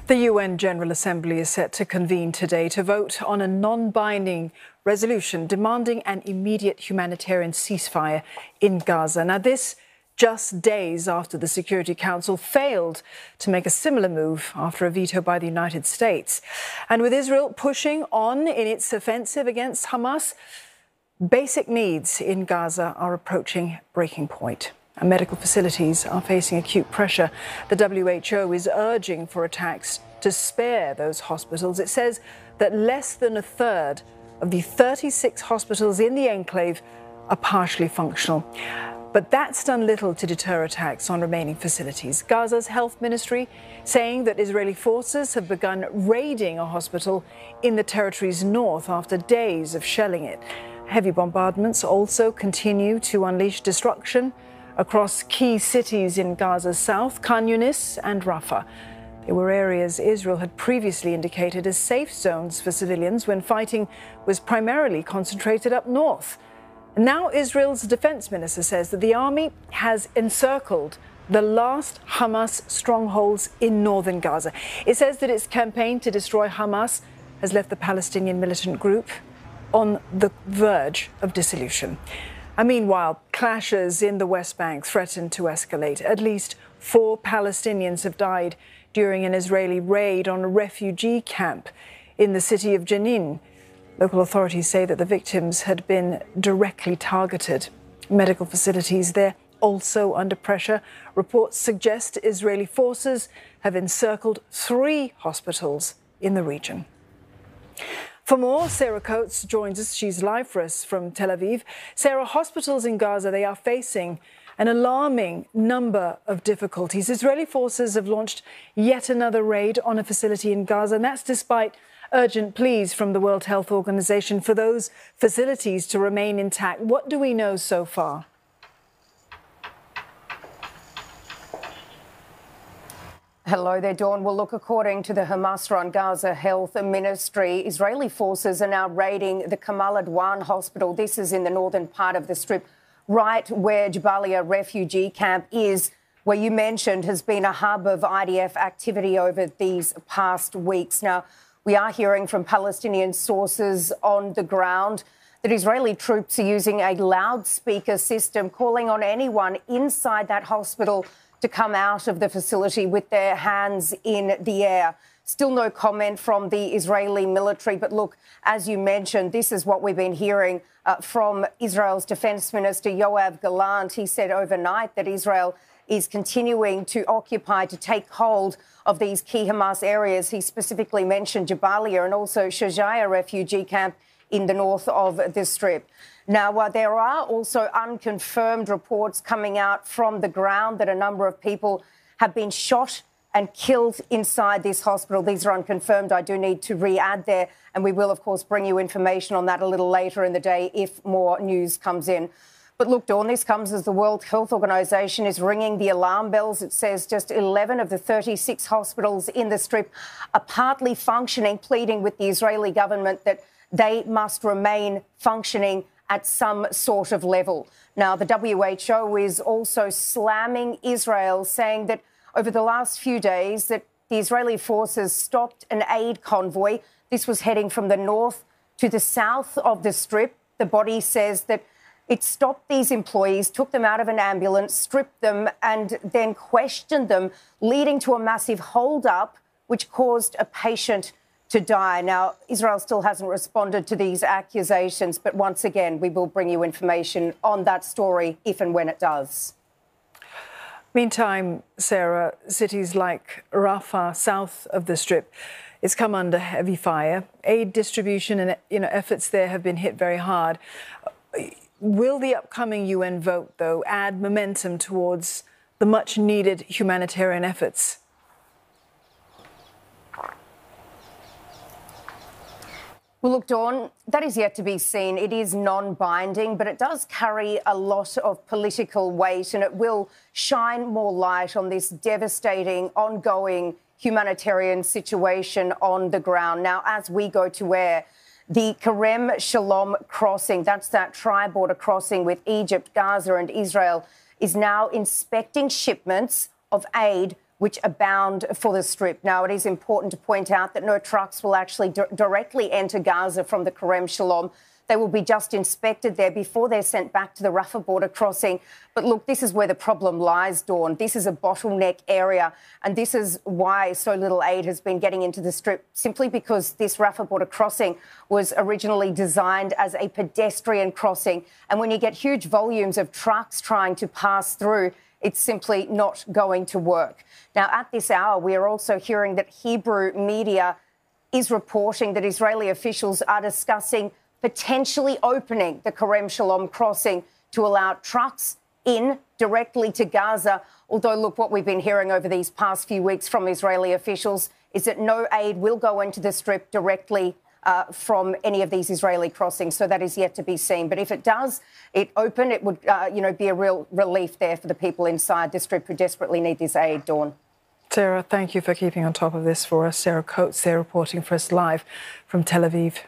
The UN General Assembly is set to convene today to vote on a non-binding resolution demanding an immediate humanitarian ceasefire in Gaza. Now, this just days after the Security Council failed to make a similar move after a veto by the United States. And with Israel pushing on in its offensive against Hamas, basic needs in Gaza are approaching breaking point. And medical facilities are facing acute pressure. The WHO is urging for attacks to spare those hospitals. It says that less than a third of the 36 hospitals in the enclave are partially functional. But that's done little to deter attacks on remaining facilities. Gaza's health ministry saying that Israeli forces have begun raiding a hospital in the territory's north after days of shelling it. Heavy bombardments also continue to unleash destruction across key cities in Gaza's south, Khan Yunis and Rafah. They were areas Israel had previously indicated as safe zones for civilians when fighting was primarily concentrated up north. And now Israel's defense minister says that the army has encircled the last Hamas strongholds in northern Gaza. It says that its campaign to destroy Hamas has left the Palestinian militant group on the verge of dissolution. And meanwhile, clashes in the West Bank threaten to escalate. At least 4 Palestinians have died during an Israeli raid on a refugee camp in the city of Jenin. Local authorities say that the victims had been directly targeted. Medical facilities there also under pressure. Reports suggest Israeli forces have encircled 3 hospitals in the region. For more, Sarah Coates joins us. She's live for us from Tel Aviv. Sarah, hospitals in Gaza, they are facing an alarming number of difficulties. Israeli forces have launched yet another raid on a facility in Gaza, and that's despite urgent pleas from the World Health Organization for those facilities to remain intact. What do we know so far? Hello there, Dawn. Well, look, according to the Hamas-run Gaza Health Ministry, Israeli forces are now raiding the Kamal Adwan hospital. This is in the northern part of the Strip, right where Jabalia refugee camp is, where you mentioned has been a hub of IDF activity over these past weeks. Now, we are hearing from Palestinian sources on the ground that Israeli troops are using a loudspeaker system, calling on anyone inside that hospital to come out of the facility with their hands in the air. Still no comment from the Israeli military. But look, as you mentioned, this is what we've been hearing from Israel's Defense Minister Yoav Gallant. He said overnight that Israel is continuing to occupy, to take hold of these key Hamas areas. He specifically mentioned Jabalia and also Shajaya refugee camp in the north of the Strip. Now, there are also unconfirmed reports coming out from the ground that a number of people have been shot and killed inside this hospital. These are unconfirmed. I do need to re-add there, and we will, of course, bring you information on that a little later in the day if more news comes in. But look, Dawn, this comes as the World Health Organization is ringing the alarm bells. It says just 11 of the 36 hospitals in the Strip are partly functioning, pleading with the Israeli government that they must remain functioning at some sort of level. Now, the WHO is also slamming Israel, saying that over the last few days that the Israeli forces stopped an aid convoy. This was heading from the north to the south of the Strip. The body says that it stopped these employees, took them out of an ambulance, stripped them and then questioned them, leading to a massive hold-up which caused a patient to die. Now, Israel still hasn't responded to these accusations, but once again, we will bring you information on that story if and when it does. Meantime, Sarah, cities like Rafah, south of the Strip, it's come under heavy fire. Aid distribution and efforts there have been hit very hard. Will the upcoming UN vote, though, add momentum towards the much-needed humanitarian efforts? Well, look, Dawn, that is yet to be seen. It is non-binding, but it does carry a lot of political weight, and it will shine more light on this devastating, ongoing humanitarian situation on the ground. Now, as we go to air, the Kerem Shalom crossing, that's that tri-border crossing with Egypt, Gaza and Israel, is now inspecting shipments of aid which abound for the Strip. Now, it is important to point out that no trucks will actually directly enter Gaza from the Kerem Shalom. They will be just inspected there before they're sent back to the Rafah border crossing. But look, this is where the problem lies, Dawn. This is a bottleneck area, and this is why so little aid has been getting into the Strip, simply because this Rafah border crossing was originally designed as a pedestrian crossing. And when you get huge volumes of trucks trying to pass through, it's simply not going to work. Now, at this hour, we are also hearing that Hebrew media is reporting that Israeli officials are discussing potentially opening the Kerem Shalom crossing to allow trucks in directly to Gaza. Although, look, what we've been hearing over these past few weeks from Israeli officials is that no aid will go into the Strip directly from any of these Israeli crossings. So that is yet to be seen. But if it does open, it would, be a real relief there for the people inside the Strip who desperately need this aid, Dawn. Sarah, thank you for keeping on top of this for us. Sarah Coates there reporting for us live from Tel Aviv.